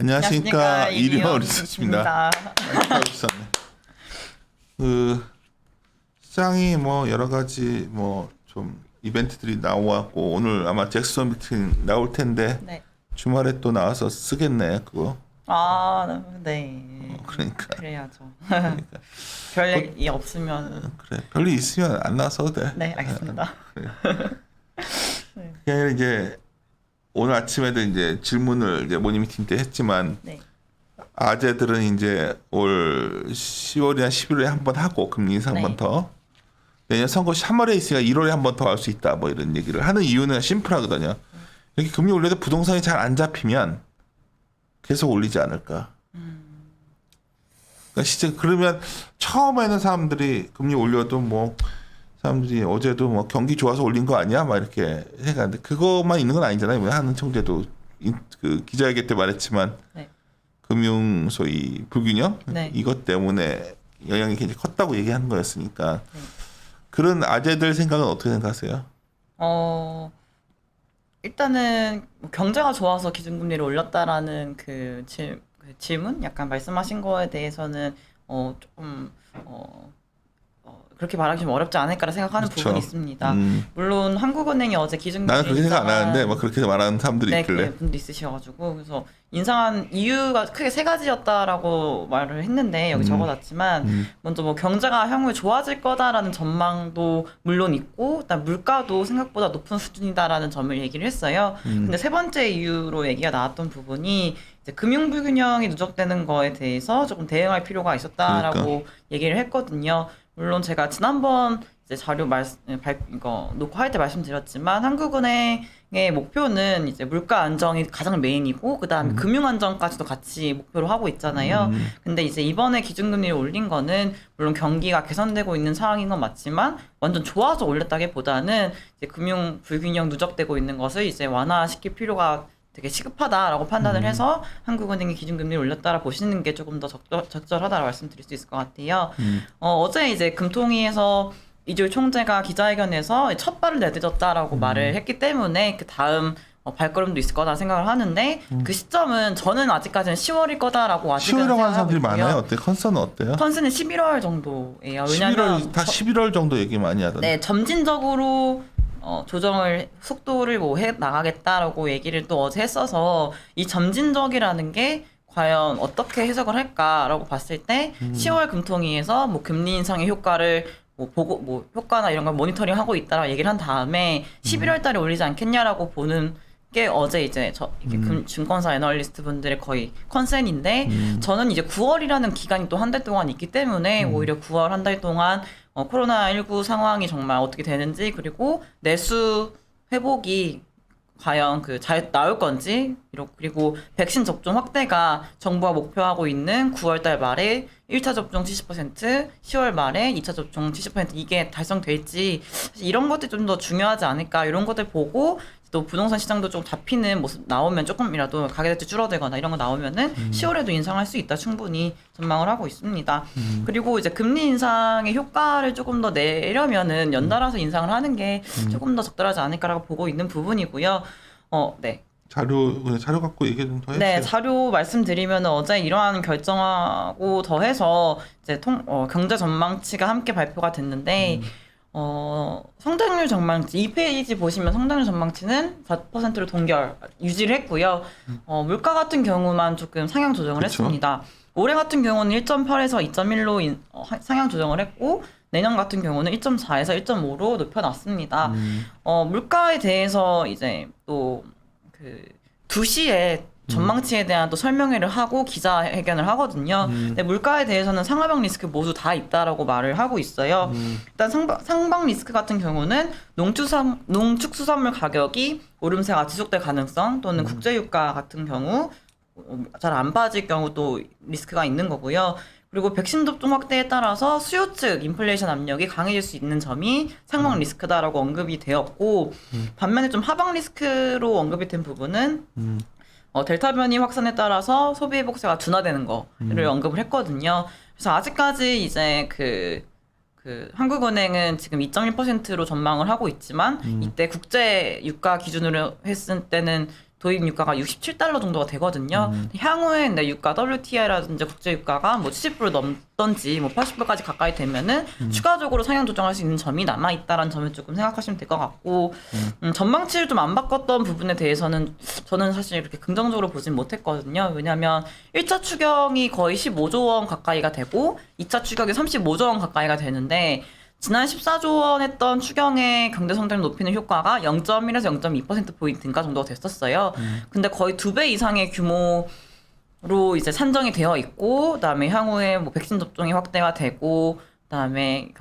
안녕하십니까. 이리와 리서치입니다. 그 시장이 뭐 여러 가지 뭐 좀 이벤트들이 나왔고 오늘 아마 잭슨 미팅 나올 텐데 네. 주말에 또 나와서 쓰겠네 그거. 아, 네. 그러니까. 그래야죠. 그러니까. 별일이 없으면. 그래. 별일 있으면 안 나서도 돼. 네, 알겠습니다. 그래. 그게 아니라 이제 오늘 아침에도 이제 질문을 이제 모닝미팅 때 했지만 네. 아재들은 이제 올 10월이나 11월에 한 번 하고 금리 인상 한 번 네. 더. 내년 선거 3월에 있으니까 1월에 한 번 더 할 수 있다. 뭐 이런 얘기를 하는 이유는 심플하거든요. 이렇게 금리 올려도 부동산이 잘 안 잡히면 계속 올리지 않을까. 그러니까 진짜 그러면 처음에는 사람들이 금리 올려도 뭐 사람들이 어제도 뭐 경기 좋아서 올린 거 아니야? 막 이렇게 생각하는데 그것만 있는 건 아니잖아요. 하는 총재도 그 기자회견 때 말했지만 네. 금융 소위 불균형 네. 이것 때문에 영향이 굉장히 컸다고 얘기하는 거였으니까 네. 그런 아재들 생각은 어떻게 생각하세요? 일단은 경제가 좋아서 기준금리를 올렸다라는 그 질문? 약간 말씀하신 거에 대해서는 조금 그렇게 말하기 좀 어렵지 않을까라 생각하는 그렇죠. 부분이 있습니다. 물론 한국은행이 어제 기준금리 나는 그렇게 생각 안 하는데 뭐 그렇게 말하는 사람들이 네, 있길래 그런 분도 있으셔가지고 그래서 인상한 이유가 크게 세 가지였다라고 말을 했는데 여기 적어놨지만 먼저 뭐 경제가 향후에 좋아질 거다라는 전망도 물론 있고 일단 물가도 생각보다 높은 수준이다라는 점을 얘기를 했어요. 근데 세 번째 이유로 얘기가 나왔던 부분이 이제 금융 불균형이 누적되는 거에 대해서 조금 대응할 필요가 있었다라고 얘기를 했거든요. 물론 제가 지난번 이제 자료 이거 녹화할 때 말씀드렸지만 한국은행의 목표는 이제 물가 안정이 가장 메인이고 그다음에 금융 안정까지도 같이 목표로 하고 있잖아요. 근데 이제 이번에 기준금리를 올린 거는 물론 경기가 개선되고 있는 상황인 건 맞지만 완전 좋아서 올렸다기보다는 이제 금융 불균형 누적되고 있는 것을 이제 완화시킬 필요가 되게 시급하다라고 판단을 해서 한국은행이 기준금리를 올렸다라 보시는 게 조금 더 적절하다고 말씀드릴 수 있을 것 같아요. 어제 이제 금통위에서 이주일 총재가 기자회견에서 첫 발을 내딛었다라고 말을 했기 때문에 그 다음 발걸음도 있을 거다 생각을 하는데 그 시점은 저는 아직까지는 10월일 거다라고 아직은 10월이라고 하는 생각하고 사람들이 있고요. 많아요. 어때? 컨선은 어때요? 컨센은 11월 정도예요. 왜냐면 11월 다 11월 정도 얘기 많이 하던데. 네, 점진적으로 조정을 속도를 뭐 해 나가겠다라고 얘기를 또 어제 했어서 이 점진적이라는 게 과연 어떻게 해석을 할까라고 봤을 때 10월 금통위에서 뭐 금리 인상의 효과를 뭐 보고 뭐 효과나 이런 걸 모니터링하고 있다라고 얘기를 한 다음에 11월 달에 올리지 않겠냐라고 보는 게 어제 이제 이렇게 증권사 애널리스트 분들의 거의 컨센인데 저는 이제 9월이라는 기간이 또 한 달 동안 있기 때문에 오히려 9월 한 달 동안 코로나19 상황이 정말 어떻게 되는지 그리고 내수 회복이 과연 잘 나올 건지 그리고 백신 접종 확대가 정부가 목표하고 있는 9월 달 말에 1차 접종 70%, 10월 말에 2차 접종 70% 이게 달성될지 이런 것들이 좀 더 중요하지 않을까 이런 것들 보고 또 부동산 시장도 좀 잡히는 모습 나오면 조금이라도 가계대출 줄어들거나 이런 거 나오면은 10월에도 인상할 수 있다 충분히 전망을 하고 있습니다. 그리고 이제 금리 인상의 효과를 조금 더 내려면은 연달아서 인상을 하는 게 조금 더 적절하지 않을까라고 보고 있는 부분이고요. 네. 자료 갖고 얘기 좀 더 해주세요. 네, 자료 말씀드리면 어제 이러한 결정하고 더해서 이제 경제 전망치가 함께 발표가 됐는데 성장률 전망치 2페이지 보시면 성장률 전망치는 4%로 유지를 했고요. 물가 같은 경우만 조금 상향 조정을 그쵸? 했습니다. 올해 같은 경우는 1.8에서 2.1로 상향 조정을 했고 내년 같은 경우는 1.4에서 1.5로 높여놨습니다. 물가에 대해서 이제 또 2시에 전망치에 대한 또 설명회를 하고 기자회견을 하거든요. 근데 물가에 대해서는 상하방 리스크 모두 다 있다라고 말을 하고 있어요. 일단 상방 리스크 같은 경우는 농축수산물 가격이 오름세가 지속될 가능성 또는 국제유가 같은 경우 잘 안 빠질 경우 또 리스크가 있는 거고요. 그리고 백신 접종 확대에 따라서 수요 측 인플레이션 압력이 강해질 수 있는 점이 상방 리스크다라고 언급이 되었고 반면에 좀 하방 리스크로 언급이 된 부분은 델타 변이 확산에 따라서 소비 회복세가 둔화되는 거를 언급을 했거든요. 그래서 아직까지 이제 한국은행은 지금 2.1%로 전망을 하고 있지만 이때 국제 유가 기준으로 했을 때는 도입 유가가 67달러 정도가 되거든요. 향후에 내 유가 WTI라든지 국제 유가가 뭐 70불 넘던지 뭐 80불까지 가까이 되면은 추가적으로 상향 조정할 수 있는 점이 남아 있다라는 점을 조금 생각하시면 될 것 같고 전망치를 좀 안 바꿨던 부분에 대해서는 저는 사실 그렇게 긍정적으로 보진 못했거든요. 왜냐하면 1차 추경이 거의 15조 원 가까이가 되고 2차 추경이 35조 원 가까이가 되는데 지난 14조 원 했던 추경의 경제 성장을 높이는 효과가 0.1에서 0.2%포인트 인가 정도가 됐었어요. 근데 거의 2배 이상의 규모로 이제 산정이 되어 있고, 그다음에 향후에 뭐 백신 접종이 확대가 되고, 그다음에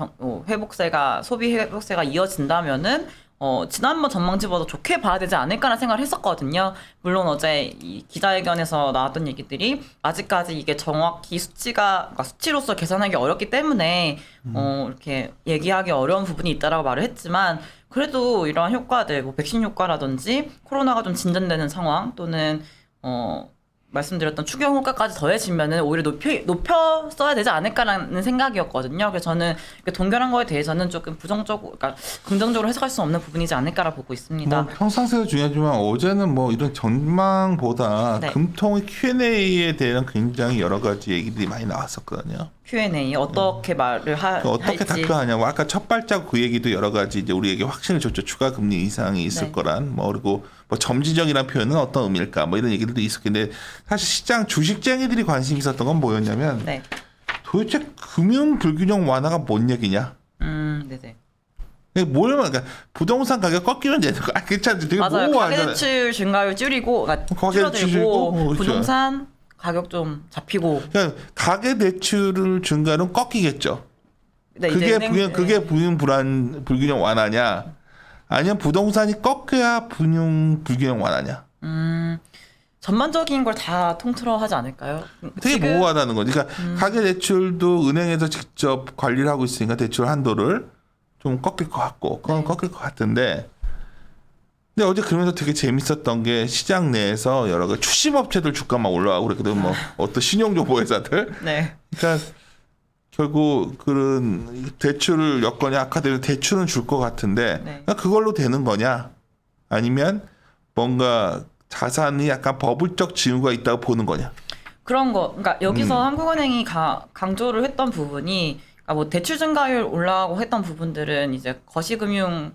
회복세가 소비 회복세가 이어진다면은 지난번 전망치보다 좋게 봐야 되지 않을까라는 생각을 했었거든요. 물론 어제 이 기자회견에서 나왔던 얘기들이 아직까지 이게 정확히 그러니까 수치로서 계산하기 어렵기 때문에 이렇게 얘기하기 어려운 부분이 있다라고 말을 했지만 그래도 이러한 효과들, 뭐 백신 효과라든지 코로나가 좀 진전되는 상황 또는 말씀드렸던 추경 효과까지 더해지면은 오히려 높여 써야 되지 않을까라는 생각이었거든요. 그래서 저는 동결한 거에 대해서는 조금 그러니까 긍정적으로 해석할 수 없는 부분이지 않을까라 보고 있습니다. 뭐 평상시에도 중요하지만 어제는 뭐 이런 전망보다 네. 금통의 Q&A에 대한 굉장히 여러 가지 얘기들이 많이 나왔었거든요. Q&A 어떻게 말을 어떻게 할지. 답변하냐고 아까 첫 발자국 그 얘기도 여러 가지 이제 우리에게 확신을 줬죠. 추가 금리 인상이 있을 네. 거란 뭐 그리고 뭐 점진적이라는 표현은 어떤 의미일까 뭐 이런 얘기들도 있었는데 사실 시장 주식쟁이들이 관심 있었던 건 뭐였냐면 네. 도대체 금융 불균형 완화가 뭔 얘기냐? 네네. 그러니까 부동산 가격 꺾이면 되는 거. 괜찮지. 되게 맞아요. 모호하잖아. 가계대출 증가율 줄이고, 그러니까 가계대출 줄어들고 줄이고, 그렇죠. 부동산 가격 좀 잡히고. 그러니까 가계 대출을 증가는 꺾이겠죠. 네, 그게 이제 그게 불균형 완화냐? 아니면 부동산이 꺾여야 불균형 완화냐? 전반적인 걸 다 통틀어 하지 않을까요? 되게 지금 모호하다는 거지. 그러니까 가계 대출도 은행에서 직접 관리를 하고 있으니까 대출 한도를 좀 꺾일 것 같고, 그건 네. 꺾일 것 같은데. 근데 어제 그러면서 되게 재밌었던 게 시장 내에서 여러 가지 추심업체들 주가만 올라가고 그랬거든. 뭐 어떤 신용정보 회사들. 네. 그러니까 결국 그런 대출 여건이 악화되면 대출은 줄 것 같은데 네. 그러니까 그걸로 되는 거냐? 아니면 뭔가 자산이 약간 버블적 징후가 있다고 보는 거냐? 그런 거. 그러니까 여기서 한국은행이 강조를 했던 부분이 그러니까 뭐 대출 증가율 올라가고 했던 부분들은 이제 거시금융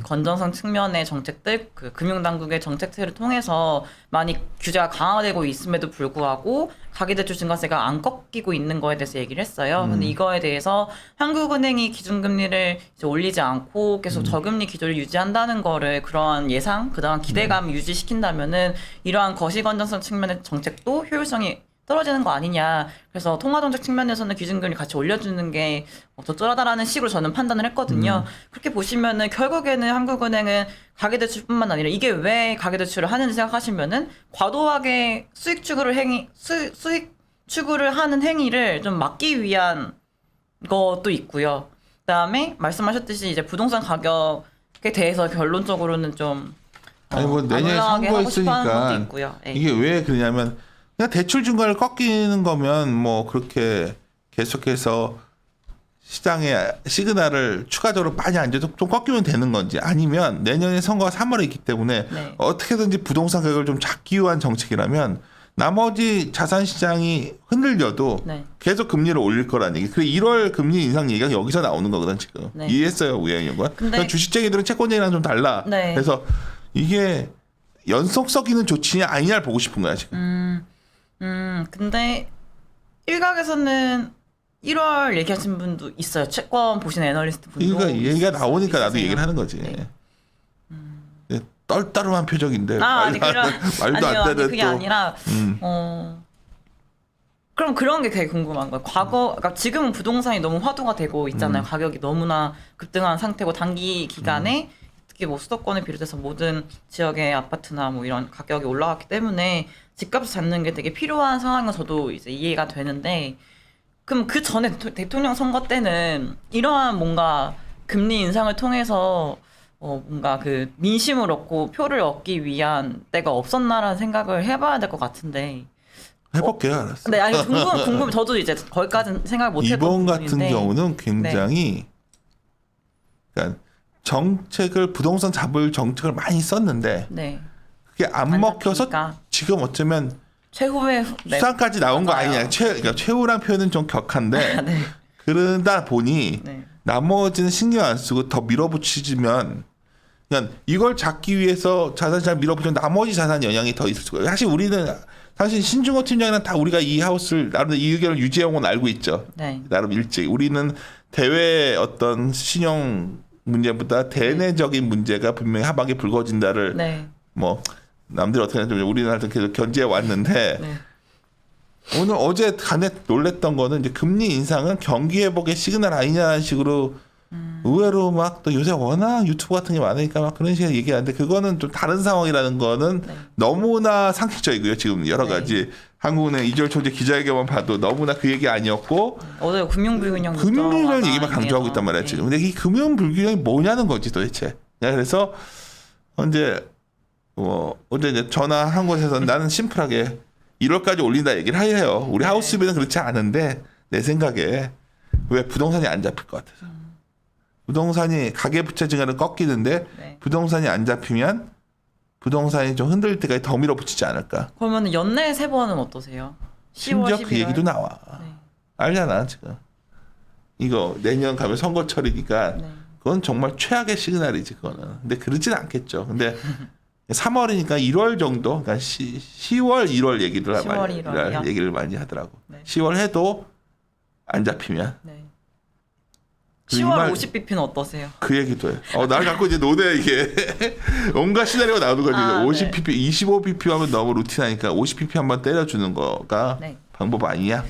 건전성 측면의 정책들, 그 금융당국의 정책들을 통해서 많이 규제가 강화되고 있음에도 불구하고 가계대출 증가세가 안 꺾이고 있는 거에 대해서 얘기를 했어요. 근데 이거에 대해서 한국은행이 기준금리를 이제 올리지 않고 계속 저금리 기조를 유지한다는 거를 그러한 예상, 그다음 기대감 유지시킨다면은 이러한 거시건전성 측면의 정책도 효율성이 떨어지는 거 아니냐. 그래서 통화정책 측면에서는 기준금리 같이 올려주는 게 적절하다라는 식으로 저는 판단을 했거든요. 그렇게 보시면은 결국에는 한국은행은 가계대출뿐만 아니라 이게 왜 가계대출을 하는지 생각하시면은 과도하게 수익 추구를 하는 행위를 좀 막기 위한 것도 있고요. 그다음에 말씀하셨듯이 이제 부동산 가격에 대해서 결론적으로는 좀 아니 뭐 내년에 올라가게 하고 싶어하는 것도 선거했으니까 있고요. 예. 이게 왜 그러냐면 그냥 대출 증가를 꺾이는 거면 뭐 그렇게 계속해서 시장에 시그널을 추가적으로 많이 안 줘도 좀 꺾이면 되는 건지 아니면 내년에 선거가 3월에 있기 때문에 네. 어떻게든지 부동산 가격을 좀 잡기 위한 정책이라면 나머지 자산 시장이 흔들려도 네. 계속 금리를 올릴 거라는 얘기. 그래 1월 금리 인상 얘기가 여기서 나오는 거거든 지금. 네. 이해했어요, 우영이 건. 근데 주식쟁이들은 채권쟁이랑 좀 달라. 네. 그래서 이게 연속성 있는 조치냐 아니냐를 보고 싶은 거야 지금. 근데 일각에서는 1월 얘기하신 분도 있어요. 채권 보시는 애널리스트 분도. 그러니까 얘기가 나오니까 나도 있으세요. 얘기를 하는 거지. 네. 네, 떨따름한 표정인데 아니 말도 아니요, 안 되는 그게 또. 아니라 그럼 그런 게 되게 궁금한 거예요. 그러니까 지금은 부동산이 너무 화두가 되고 있잖아요. 가격이 너무나 급등한 상태고 단기 기간에 특히 뭐 수도권을 비롯해서 모든 지역의 아파트나 뭐 이런 가격이 올라갔기 때문에 집값을 잡는 게 되게 필요한 상황인 건 저도 이제 이해가 되는데 그럼 그 전에 대통령 선거 때는 이러한 뭔가 금리 인상을 통해서 뭔가 그 민심을 얻고 표를 얻기 위한 때가 없었나라는 생각을 해봐야 될 것 같은데. 해볼게요, 알았어. 근데 아니 궁금 저도 이제 거기까지는 생각 못했던 이번 같은 부분인데. 경우는 굉장히 그러니까 정책을 부동산 잡을 정책을 많이 썼는데 네. 그게 안 먹혀서 지금 어쩌면 최후의 수상까지 나온 거 맞아요. 아니냐. 그러니까 최후란 표현은 좀 격한데 네. 그러다 보니 네. 나머지는 신경 안 쓰고 더 밀어붙이면 그냥 이걸 잡기 위해서 자산 잘 밀어붙이면 나머지 자산 영향이 더 있을 수가 있어요. 사실 우리는 사실 신중호 팀장이랑 다 우리가 이 하우스를 나름 이 의견을 유지해온 건 알고 있죠. 네. 나름 일찍 우리는 대외 어떤 신용 문제보다 대내적인 문제가 분명히 하반기에 불거진다를 네. 뭐 남들이 어떻게 하는지 우리는 하여튼 계속 견지해 왔는데 네. 오늘 어제 간에 놀랬던 거는 이제 금리 인상은 경기 회복의 시그널 아니냐는 식으로 의외로 막 또 요새 워낙 유튜브 같은 게 많으니까 막 그런 식으로 얘기하는데 그거는 좀 다른 상황이라는 거는 네. 너무나 상식적이고요. 지금 여러 네. 가지 한국은행 이재열 총재 기자회견만 봐도 너무나 그 얘기 아니었고 어제 금융불균형 금융불균형 얘기만 강조하고 있단 말이야 지금. 근데 이 금융불균형이 뭐냐는 거지 도대체. 그래서 이제 어제 이제 전화한 곳에서 나는 심플하게 1월까지 올린다 얘기를 해요. 우리 네. 하우스비는 그렇지 않은데 내 생각에 왜 부동산이 안 잡힐 것 같아서. 부동산이 가계부채 증가는 꺾이는데 네. 부동산이 안 잡히면 부동산이 좀 흔들릴 때까지 더 밀어붙이지 않을까. 그러면 연내 3번은 어떠세요? 10월, 심지어 11월. 그 얘기도 나와. 네. 알잖아 지금. 이거 내년 가면 선거철이니까 네. 그건 정말 최악의 시그널이지 그거는. 근데 그러진 않겠죠. 근데 3월이니까 1월 정도, 그러니까 10월, 1월 얘기를 10월, 1월이요? 얘기를 많이 하더라고. 네. 10월 해도 안 잡히면 네. 그 10월 말- 50bp는 어떠세요? 그 얘기도 해. 날 갖고 이제 노네 이게 온갖 시나리오가 나오는 거지. 아, 50pp, 25pp 하면 너무 루틴하니까 50pp 한번 때려주는 거가 네. 방법 아니야.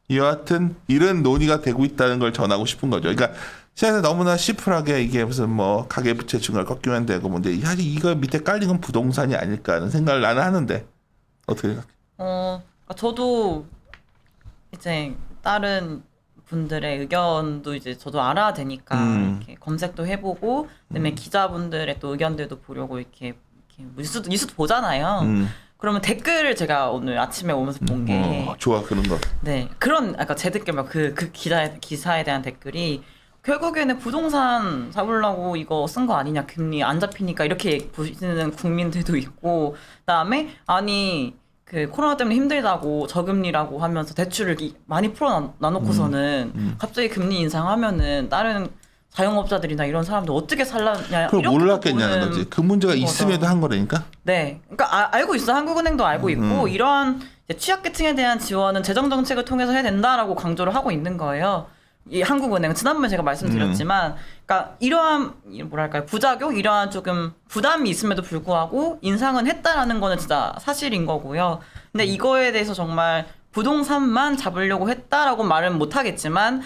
여하튼 이런 논의가 되고 있다는 걸 전하고 싶은 거죠. 그러니까 세상에서 너무나 심플하게 이게 무슨 뭐 가계부채 증가를 꺾이면 되고 뭔데 사실 이거 밑에 깔린 건 부동산이 아닐까 하는 생각을 나는 하는데 어떻게 생각해? 그러니까 저도 이제 다른 분들의 의견도 이제 저도 알아야 되니까 이렇게 검색도 해보고 그다음에 기자분들의 또 의견들도 보려고 이렇게 뉴스도 보잖아요. 그러면 댓글을 제가 오늘 아침에 오면서 본 게 좋아 그런 거. 네 그런 아까 제 댓글 막그 기사에 대한 댓글이 결국에는 부동산 잡으려고 이거 쓴 거 아니냐 금리 안 잡히니까 이렇게 보시는 국민들도 있고 그다음에 아니 그 코로나 때문에 힘들다고 저금리라고 하면서 대출을 많이 풀어 놔놓고서는 갑자기 금리 인상하면은 다른 자영업자들이나 이런 사람들 어떻게 살라냐 그걸 이렇게 몰랐겠냐는 보는 거지. 그 문제가 거죠. 있음에도 한 거라니까. 네, 그러니까 알고 있어. 한국은행도 알고 있고 이러한 이제 취약계층에 대한 지원은 재정 정책을 통해서 해야 된다라고 강조를 하고 있는 거예요. 이 한국은행은 지난번에 제가 말씀드렸지만, 그러니까 이러한 뭐랄까요 부작용, 이러한 조금 부담이 있음에도 불구하고 인상은 했다라는 거는 진짜 사실인 거고요. 근데 이거에 대해서 정말 부동산만 잡으려고 했다라고 말은 못 하겠지만.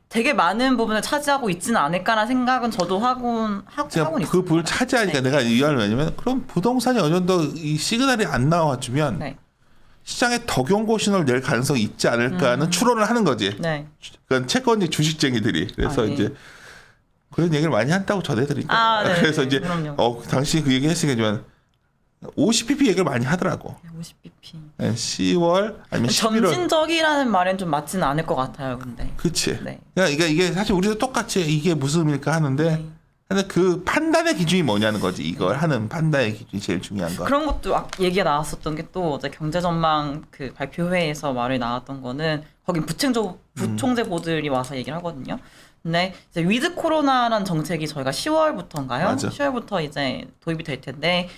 되게 많은 부분을 차지하고 있지는 않을까라는 생각은 저도 하고는 있습니다. 그 부분을 차지하니까 네. 내가 이해하는 왜냐면 그럼 부동산이 어느 정도 이 시그널이 안 나와주면 네. 시장에 더 경고 신호를 낼 가능성이 있지 않을까 하는 추론을 하는 거지. 네. 그러니까 채권이 주식쟁이들이 그래서 네. 이제 그런 얘기를 많이 한다고 전해드리니까. 아, 네. 그래서 이제 그럼요. 당신이 그 얘기 했으니까 50pp 얘기를 많이 하더라고. 50bp. 10월 아니면 11월. 점진적이라는 말은 좀 맞지는 않을 것 같아요, 근데. 그치. 네. 그러니까 이게 사실 우리도 똑같이 이게 무슨 의미일까 하는데 네. 근데 그 판단의 기준이 뭐냐는 거지. 이걸 하는 판단의 기준이 제일 중요한 거. 그런 것도 얘기가 나왔었던 게 또 어제 경제전망 그 발표회에서 말이 나왔던 거는 거긴 부총재 보들이 와서 얘기를 하거든요. 근데 이제 위드 코로나라는 정책이 저희가 10월부터인가요? 맞아. 10월부터 이제 도입이 될 텐데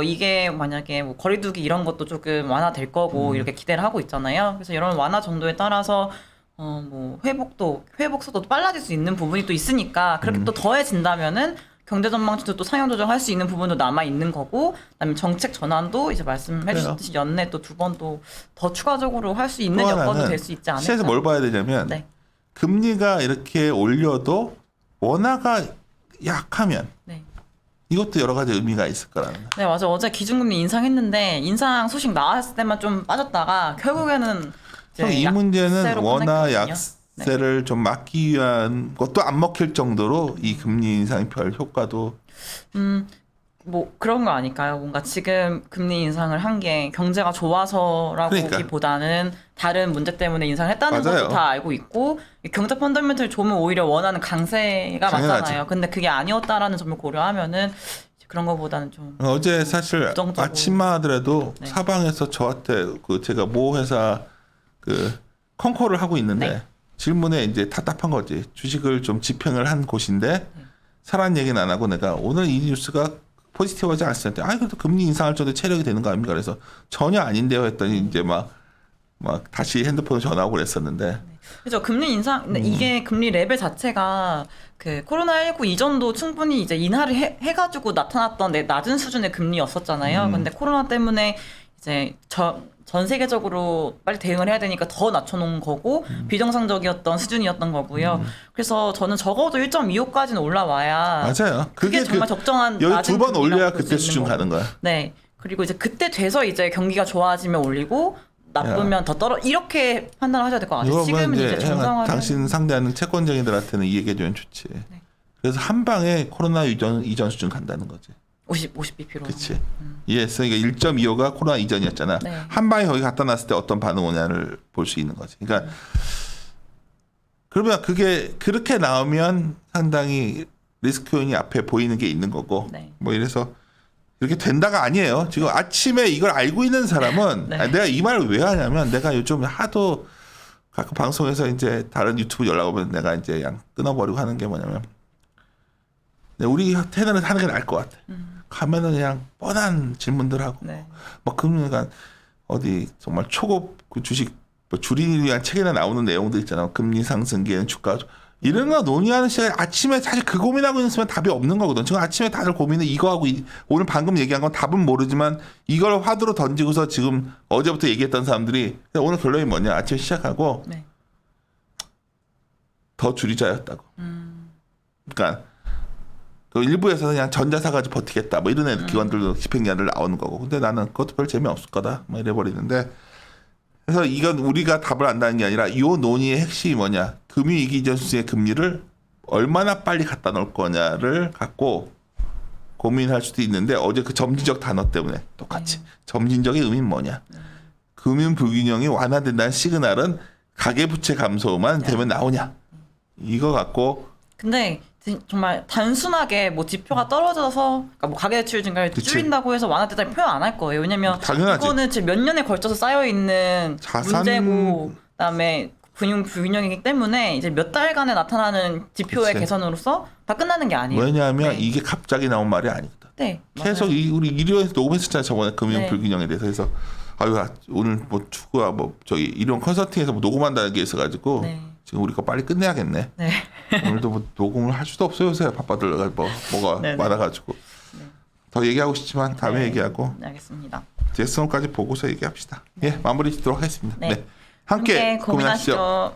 이게 만약에 뭐 거리두기 이런 것도 조금 완화될 거고 이렇게 기대를 하고 있잖아요. 그래서 이런 완화 정도에 따라서 뭐 회복 속도도 빨라질 수 있는 부분이 또 있으니까 그렇게 또 더해진다면은 경제 전망치도 또 상향 조정할 수 있는 부분도 남아 있는 거고, 그다음에 정책 전환도 이제 말씀해 주셨듯이 연내 또 2번 또 더 추가적으로 할 수 있는 여건도 될 수 있지 않을까. 시에서 뭘 봐야 되냐면 네. 금리가 이렇게 올려도 원화가 약하면 네. 이것도 여러 가지 의미가 있을 거라는. 네, 맞아. 어제 기준금리 인상했는데 인상 소식 나왔을 때만 좀 빠졌다가 결국에는 이제 이 문제는 약세로 원화 끝났거든요. 약세를 좀 막기 위한 것도 안 먹힐 정도로 이 금리 인상이 별 효과도 뭐 그런 거 아닐까요? 뭔가 지금 금리 인상을 한 게 경제가 좋아서라고기보다는 다른 문제 때문에 인상을 했다는 맞아요. 것도 다 알고 있고 경제 펀더멘털 좋으면 오히려 원하는 강세가 당연하지. 맞잖아요. 근데 그게 아니었다라는 점을 고려하면은 그런 거보다는 좀 어제 사실 부정적으로. 아침만 하더라도 네. 사방에서 저한테 그 제가 모 회사 그 컨콜을 하고 있는데 네. 질문에 이제 답답한 거지. 주식을 좀 집행을 한 곳인데 네. 사란 얘기는 안 하고 내가 오늘 이 뉴스가 포지티브하지 않았을 때 그래도 금리 인상할 정도 체력이 되는 거 아닙니까? 그래서 전혀 아닌데요 했더니 이제 막 다시 핸드폰을 전화하고 그랬었는데 그죠. 금리 인상, 근데 이게 금리 레벨 자체가 그 코로나19 이전도 충분히 이제 인하를 해가지고 나타났던 낮은 수준의 금리였었잖아요. 근데 코로나 때문에 이제 전 세계적으로 빨리 대응을 해야 되니까 더 낮춰놓은 거고 비정상적이었던 수준이었던 거고요. 그래서 저는 적어도 1.25까지는 올라와야 맞아요. 그게 정말 적정한 여기 낮은 두 번 금리라고 올려야 볼수 그때 있는 수준 거고. 가는 거야. 네. 그리고 이제 그때 돼서 이제 경기가 좋아지면 올리고 나쁘면 더 이렇게 판단을 하셔야 될 것 같아요. 이거면 지금은 이제 정상화. 당신 상대하는 채권쟁이들한테는 이 얘기해주면 좋지. 네. 그래서 한 방에 코로나 이전 수준 간다는 거지. 50bp로. 그렇지. 이해했어. 그러니까 1.25가 코로나 이전이었잖아. 네. 한 방에 거기 갖다 놨을 때 어떤 반응 오냐를 볼 수 있는 거지. 그러니까 그러면 그게 그렇게 나오면 상당히 리스크 요인이 앞에 보이는 게 있는 거고. 네. 뭐 이래서 이렇게 된다가 아니에요. 지금 아침에 이걸 알고 있는 사람은 네. 내가 이 말을 왜 하냐면 내가 요즘 하도 가끔 방송에서 이제 다른 유튜브 연락 오면 내가 이제 그냥 끊어버리고 하는 게 뭐냐면 우리 테너는 하는 게 나을 것 같아. 가면은 그냥 뻔한 질문들 하고 네. 막 그러니까 어디 정말 초급 그 주식 뭐 줄이기 위한 책에나 나오는 내용들 있잖아. 금리 상승기에는 주가 이런 거 논의하는 시간에 아침에 사실 그 고민하고 있으면 답이 없는 거거든. 지금 아침에 다들 고민은 이거 하고 오늘 방금 얘기한 건 답은 모르지만 이걸 화두로 던지고서 지금 어제부터 얘기했던 사람들이 오늘 결론이 뭐냐. 아침에 시작하고 네. 더 줄이자였다고. 그러니까 그 일부에서 그냥 전자 사가지고 버티겠다. 뭐 이런 애들 기관들도 집행기관들 나오는 거고. 근데 나는 그것도 별 재미없을 거다. 뭐 이래 버리는데. 그래서 이건 우리가 답을 안다는 게 아니라 이 논의의 핵심이 뭐냐. 금융위기 이전 수준의 금리를 얼마나 빨리 갖다 놓을 거냐를 갖고 고민할 수도 있는데 어제 그 점진적 단어 때문에 똑같이 점진적의 의미는 뭐냐. 금융 불균형이 완화된다는 시그널은 가계부채 감소만 되면 나오냐. 이거 갖고 근데 정말 단순하게 뭐 지표가 떨어져서 그러니까 뭐 가계대출 증가를 그치. 줄인다고 해서 완화됐다는 표현 안 할 거예요. 왜냐면 당연하지. 이거는 지금 몇 년에 걸쳐서 쌓여 있는 자산- 문제고 그다음에 금융 불균형이기 때문에 이제 몇 달간에 나타나는 지표의 그치. 개선으로서 다 끝나는 게 아니에요. 왜냐하면 네. 이게 갑자기 나온 말이 아니거든. 네, 계속 맞아요. 우리 일요에서 녹음했었잖아요. 저번에 금융 네. 불균형에 대해서. 그래서 오늘 뭐 축구야 뭐 저기 이런 컨설팅에서 뭐 녹음한다는 게 있어가지고 네. 지금 우리 거 빨리 끝내야겠네. 네. 오늘도 뭐 녹음을 할 수도 없어요. 요새 바빠들 뭐가 네네. 많아가지고 더 얘기하고 싶지만 다음에 네. 얘기하고 네, 알겠습니다. 제스원까지 보고서 얘기합시다. 예, 마무리 짓도록 하겠습니다. 네. 네. 함께 고민하시죠.